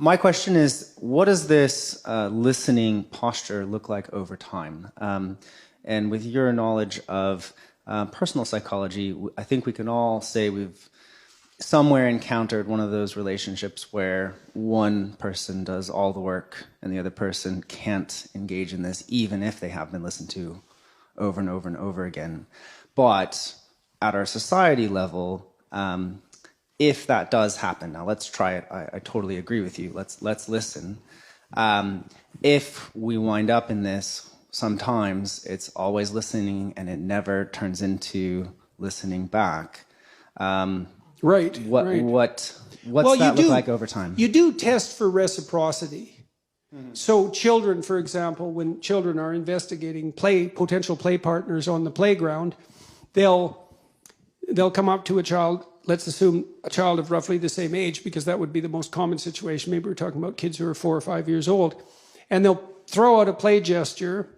my question is, what does this listening posture look like over time? And with your knowledge of personal psychology, I think we can all say we've somewhere encountered one of those relationships where one person does all the work and the other person can't engage in this, even if they have been listened to over and over and over again. But at our society level, if that does happen, now let's try it. I totally agree with you. Let's listen. If we wind up in this, sometimes it's always listening and it never turns into listening back. Right. What's that look like over time? You do test for reciprocity. Mm-hmm. So children, for example, when children are investigating potential play partners on the playground, they'll come up to a child, let's assume a child of roughly the same age, because that would be the most common situation. Maybe we're talking about kids who are 4 or 5 years old. And they'll throw out a play gesture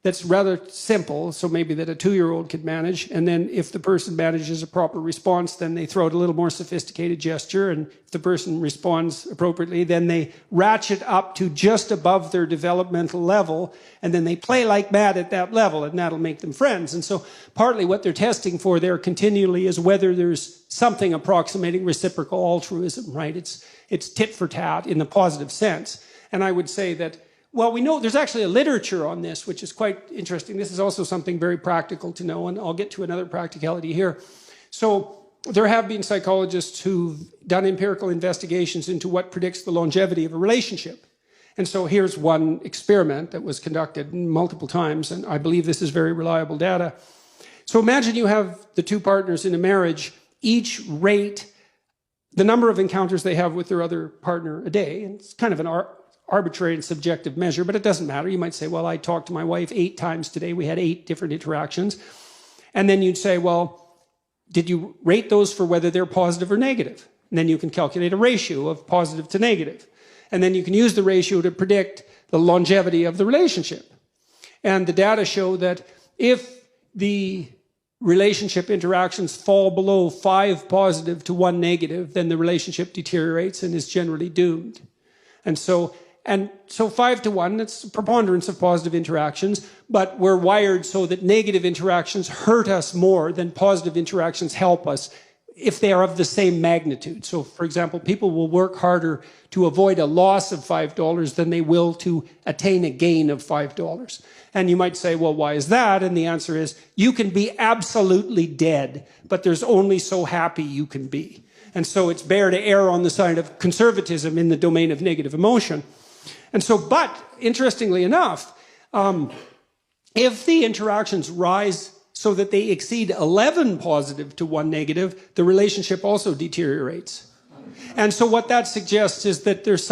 that's rather simple, so maybe that a 2-year-old could manage. And then if the person manages a proper response, then they throw out a little more sophisticated gesture. And if the person responds appropriately, then they ratchet up to just above their developmental level. And then they play like mad at that level, and that'll make them friends. And so partly what they're testing for there continually is whether there's something approximating reciprocal altruism, right? It's tit for tat in the positive sense. And I would say that, well, we know there's actually a literature on this, which is quite interesting. This is also something very practical to know, and I'll get to another practicality here. So there have been psychologists who've done empirical investigations into what predicts the longevity of a relationship. And so here's one experiment that was conducted multiple times, and I believe this is very reliable data. So imagine you have the two partners in a marriage, each rate the number of encounters they have with their other partner a day, and it's kind of an arbitrary and subjective measure, but it doesn't matter. You might say, well, I talked to my wife 8 times today. We had 8 different interactions. And then you'd say, well, did you rate those for whether they're positive or negative? And then you can calculate a ratio of positive to negative. And then you can use the ratio to predict the longevity of the relationship. And the data show that if the relationship interactions fall below 5 positive to 1 negative, then the relationship deteriorates and is generally doomed. And so 5 to 1, it's a preponderance of positive interactions, but we're wired so that negative interactions hurt us more than positive interactions help us if they are of the same magnitude. So, for example, people will work harder to avoid a loss of $5 than they will to attain a gain of $5. And you might say, well, why is that? And the answer is, you can be absolutely dead, but there's only so happy you can be. And so it's better to err on the side of conservatism in the domain of negative emotion. And so, but interestingly enough, if the interactions rise so that they exceed 11 positive to 1 negative, the relationship also deteriorates. And so what that suggests is that there's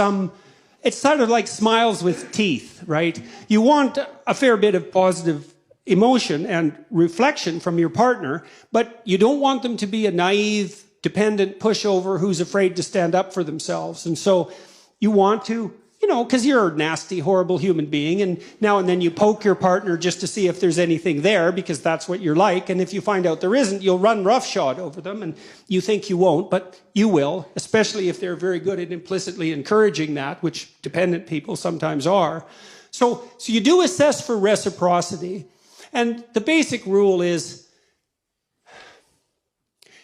it's sort of like smiles with teeth, right? You want a fair bit of positive emotion and reflection from your partner, but you don't want them to be a naive, dependent pushover who's afraid to stand up for themselves. And so you want to, because you're a nasty, horrible human being, and now and then you poke your partner just to see if there's anything there, because that's what you're like. And if you find out there isn't, you'll run roughshod over them, and you think you won't, but you will, especially if they're very good at implicitly encouraging that, which dependent people sometimes are. So you do assess for reciprocity, and the basic rule is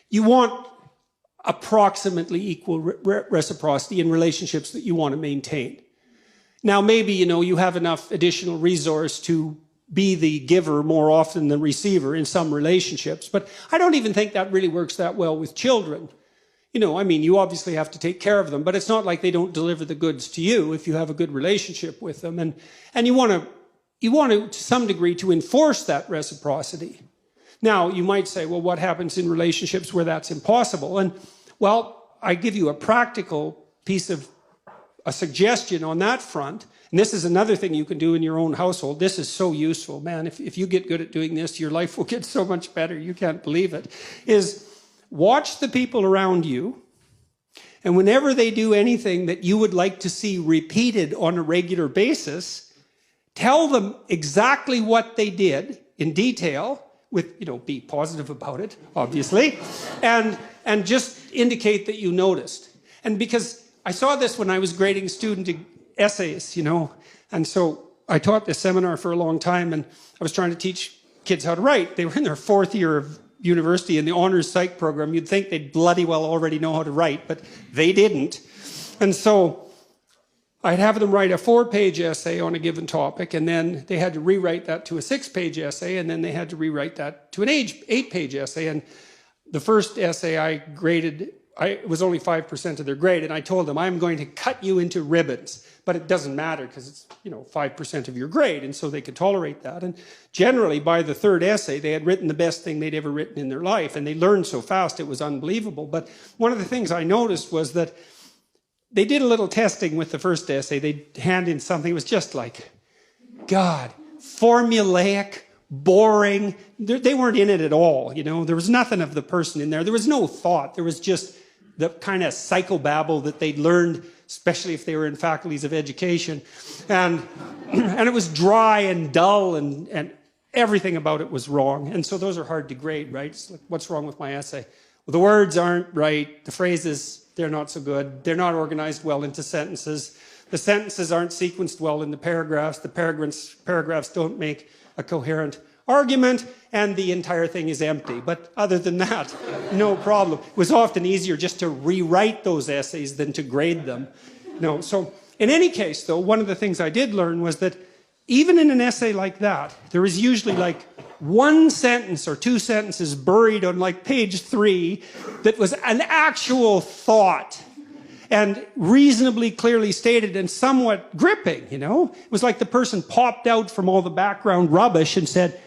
you want approximately equal reciprocity in relationships that you want to maintain. Now, maybe, you have enough additional resource to be the giver more often than the receiver in some relationships, but I don't even think that really works that well with children. You obviously have to take care of them, but it's not like they don't deliver the goods to you if you have a good relationship with them. And you want to some degree, to enforce that reciprocity. Now, you might say, well, what happens in relationships where that's impossible? And, well, I give you a practical piece of a suggestion on that front. And this is another thing you can do in your own household. This is so useful, man. If you get good at doing this, your life will get so much better. You can't believe it. Is watch the people around you, and whenever they do anything that you would like to see repeated on a regular basis, tell them exactly what they did in detail, with, be positive about it, obviously, and just indicate that you noticed. And because I saw this when I was grading student essays, and so I taught this seminar for a long time, and I was trying to teach kids how to write. They were in their 4th year of university in the honors psych program. You'd think they'd bloody well already know how to write, but they didn't. And so I'd have them write a 4-page essay on a given topic, and then they had to rewrite that to a 6-page essay, and then they had to rewrite that to an 8-page essay. And the first essay I graded, it was only 5% of their grade, and I told them, I'm going to cut you into ribbons. But it doesn't matter because it's 5% of your grade, and so they could tolerate that. And generally, by the 3rd essay, they had written the best thing they'd ever written in their life, and they learned so fast it was unbelievable. But one of the things I noticed was that they did a little testing with the first essay. They'd hand in something. It was just like, God, formulaic, boring. They weren't in it at all. There was nothing of the person in there. There was no thought. There was just the kind of psychobabble that they'd learned, especially if they were in faculties of education. And it was dry and dull, and everything about it was wrong. And so those are hard to grade, right? It's like, what's wrong with my essay? Well, the words aren't right. The phrases, they're not so good. They're not organized well into sentences. The sentences aren't sequenced well in the paragraphs. The paragraphs don't make a coherent argument, and the entire thing is empty. But other than that, no problem. It was often easier just to rewrite those essays than to grade them. So in any case, though, one of the things I did learn was that even in an essay like that, there is usually like 1 sentence or 2 sentences buried on like page 3 that was an actual thought and reasonably clearly stated and somewhat gripping, It was like the person popped out from all the background rubbish and said,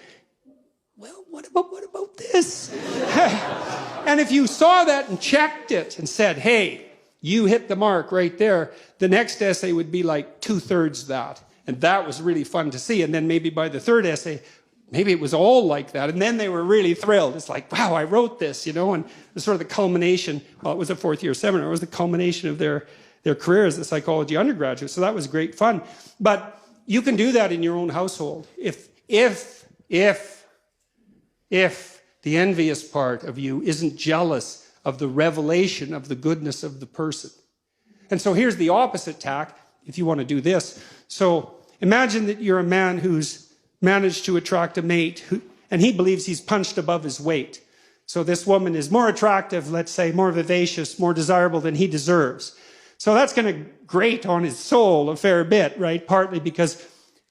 well, what about this? And if you saw that and checked it and said, hey, you hit the mark right there, the next essay would be like 2/3 that. And that was really fun to see. And then maybe by the 3rd essay, maybe it was all like that. And then they were really thrilled. It's like, wow, I wrote this, and it was sort of the culmination. Well, it was a 4th-year seminar. It was the culmination of their career as a psychology undergraduate. So that was great fun. But you can do that in your own household. If the envious part of you isn't jealous of the revelation of the goodness of the person. And so here's the opposite tack, if you want to do this. So imagine that you're a man who's managed to attract a mate, and he believes he's punched above his weight. So this woman is more attractive, let's say, more vivacious, more desirable than he deserves. So that's going to grate on his soul a fair bit, right? Partly because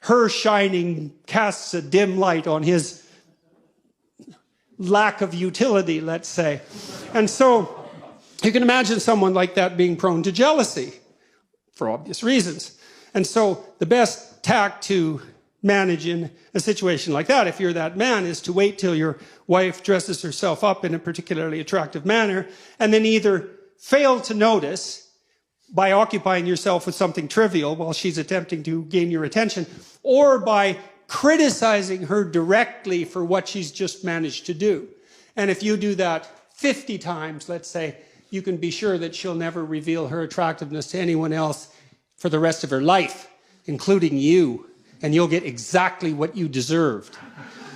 her shining casts a dim light on his lack of utility, let's say. And so you can imagine someone like that being prone to jealousy for obvious reasons. And so the best tack to manage in a situation like that, if you're that man, is to wait till your wife dresses herself up in a particularly attractive manner and then either fail to notice by occupying yourself with something trivial while she's attempting to gain your attention, or by criticizing her directly for what she's just managed to do. And if you do that 50 times, let's say, you can be sure that she'll never reveal her attractiveness to anyone else for the rest of her life, including you. And you'll get exactly what you deserved.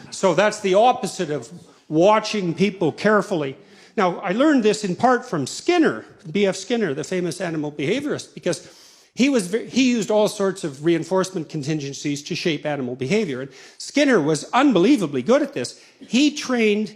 So that's the opposite of watching people carefully. Now, I learned this in part from Skinner, B.F. Skinner, the famous animal behaviorist, because he used all sorts of reinforcement contingencies to shape animal behavior. And Skinner was unbelievably good at this. He trained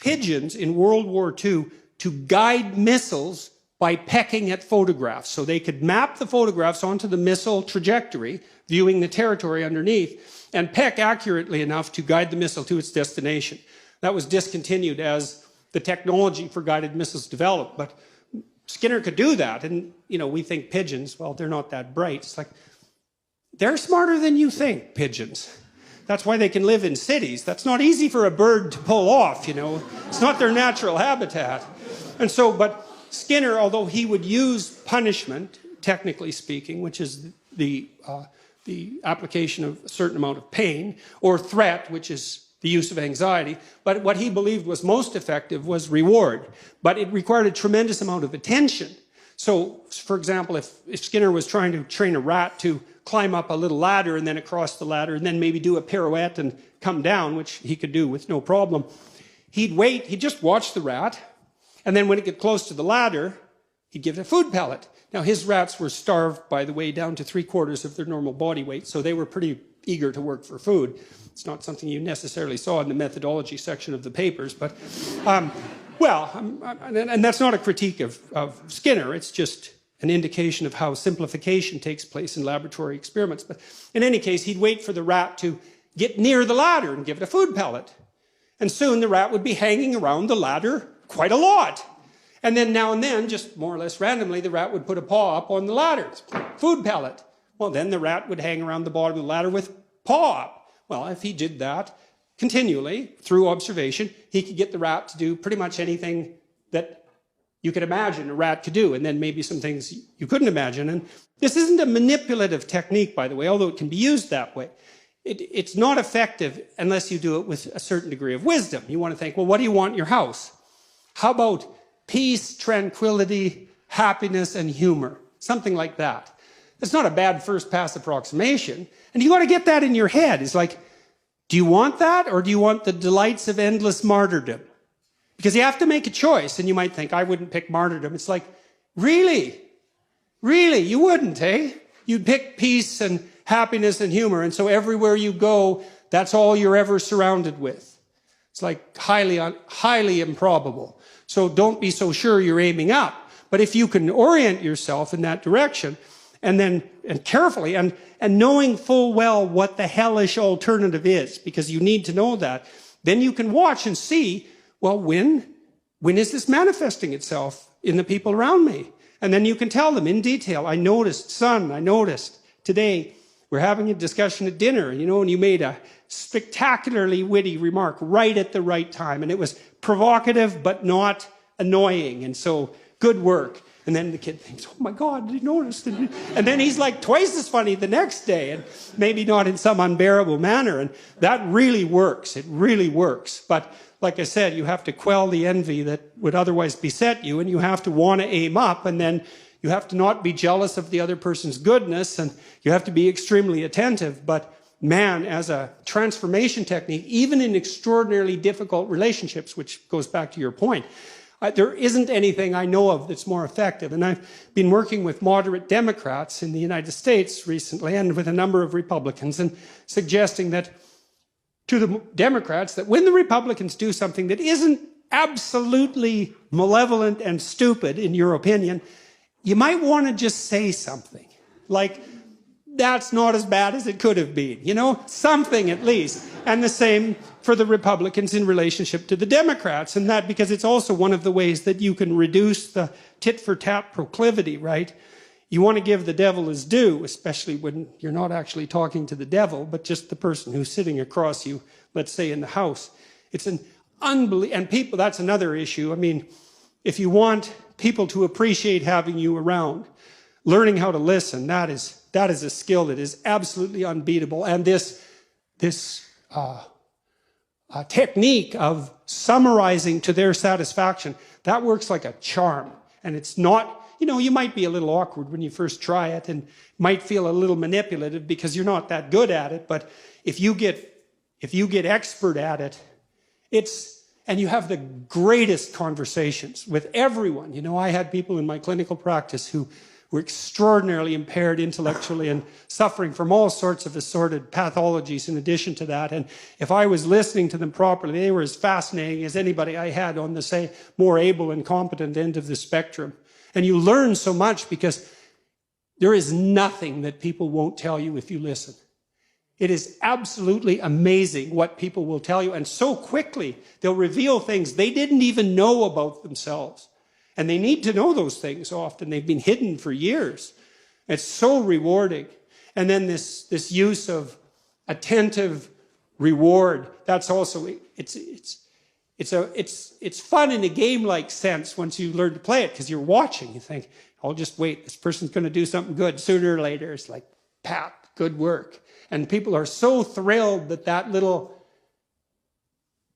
pigeons in World War II to guide missiles by pecking at photographs. So they could map the photographs onto the missile trajectory, viewing the territory underneath, and peck accurately enough to guide the missile to its destination. That was discontinued as the technology for guided missiles developed, but Skinner could do that. And, we think pigeons, well, they're not that bright. It's like, they're smarter than you think, pigeons. That's why they can live in cities. That's not easy for a bird to pull off, It's not their natural habitat. And so, but Skinner, although he would use punishment, technically speaking, which is the application of a certain amount of pain, or threat, which is the use of anxiety, but what he believed was most effective was reward. But it required a tremendous amount of attention. So, for example, if Skinner was trying to train a rat to climb up a little ladder and then across the ladder and then maybe do a pirouette and come down, which he could do with no problem, he'd just watch the rat, and then when it got close to the ladder, he'd give it a food pellet. Now, his rats were starved, by the way, down to 3/4 of their normal body weight, so they were pretty eager to work for food. It's not something you necessarily saw in the methodology section of the papers, but, and that's not a critique of Skinner, it's just an indication of how simplification takes place in laboratory experiments. But in any case, he'd wait for the rat to get near the ladder and give it a food pellet. And soon the rat would be hanging around the ladder quite a lot. And then now and then, just more or less randomly, the rat would put a paw up on the ladder. Food pellet. Well, then the rat would hang around the bottom of the ladder with paw up. Well, if he did that continually, through observation, he could get the rat to do pretty much anything that you could imagine a rat could do, and then maybe some things you couldn't imagine. And this isn't a manipulative technique, by the way, although it can be used that way. It's not effective unless you do it with a certain degree of wisdom. You want to think, well, what do you want in your house? How about peace, tranquility, happiness, and humor? Something like that. It's not a bad first pass approximation. And you got to get that in your head. It's like, do you want that, or do you want the delights of endless martyrdom? Because you have to make a choice, and you might think, I wouldn't pick martyrdom. It's like, really? Really? You wouldn't, eh? You'd pick peace and happiness and humor, and so everywhere you go, that's all you're ever surrounded with. It's like highly improbable. So don't be so sure you're aiming up. But if you can orient yourself in that direction, and carefully, and knowing full well what the hellish alternative is, because you need to know that, then you can watch and see, well, when is this manifesting itself in the people around me? And then you can tell them in detail, I noticed today, we're having a discussion at dinner, and you made a spectacularly witty remark right at the right time, and it was provocative but not annoying, and so good work. And then the kid thinks, oh my God, he noticed. And then he's like twice as funny the next day, and maybe not in some unbearable manner. And that really works. It really works. But like I said, you have to quell the envy that would otherwise beset you, and you have to want to aim up, and then you have to not be jealous of the other person's goodness, and you have to be extremely attentive. But man, as a transformation technique, even in extraordinarily difficult relationships, which goes back to your point, there isn't anything I know of that's more effective. And I've been working with moderate Democrats in the United States recently, and with a number of Republicans, and suggesting that to the Democrats that when the Republicans do something that isn't absolutely malevolent and stupid, in your opinion, you might want to just say something. Like, that's not as bad as it could have been. Something at least. And the same for the Republicans in relationship to the Democrats. And that because it's also one of the ways that you can reduce the tit-for-tat proclivity, right? You want to give the devil his due, especially when you're not actually talking to the devil, but just the person who's sitting across you, let's say in the house. It's an unbelievable, and people, that's another issue. I mean, if you want people to appreciate having you around, learning how to listen, that is a skill that is absolutely unbeatable. And this technique of summarizing to their satisfaction, that works like a charm. And it's not, you might be a little awkward when you first try it, and might feel a little manipulative because you're not that good at it. But if you get expert at it, and you have the greatest conversations with everyone. I had people in my clinical practice who were extraordinarily impaired intellectually and suffering from all sorts of assorted pathologies in addition to that. And if I was listening to them properly, they were as fascinating as anybody I had on the, say, more able and competent end of the spectrum. And you learn so much because there is nothing that people won't tell you if you listen. It is absolutely amazing what people will tell you. And so quickly, they'll reveal things they didn't even know about themselves. And they need to know those things often. They've been hidden for years. It's so rewarding. And then this use of attentive reward, that's also, it's fun in a game-like sense once you learn to play it, because you're watching. You think, I'll just wait. This person's going to do something good sooner or later. It's like, pat, good work. And people are so thrilled that that little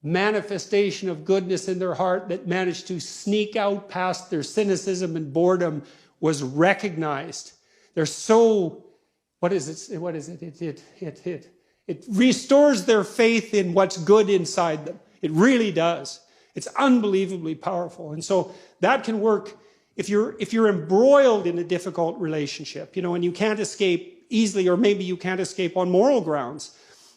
manifestation of goodness in their heart that managed to sneak out past their cynicism and boredom was recognized. They're so, what is it? It restores their faith in what's good inside them. It really does. It's unbelievably powerful. And so that can work if you're embroiled in a difficult relationship, you know, and you can't escape easily, or maybe you can't escape on moral grounds,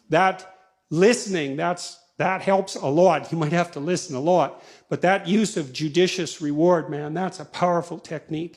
that listening, that helps a lot. You might have to listen a lot, but that use of judicious reward, man, that's a powerful technique.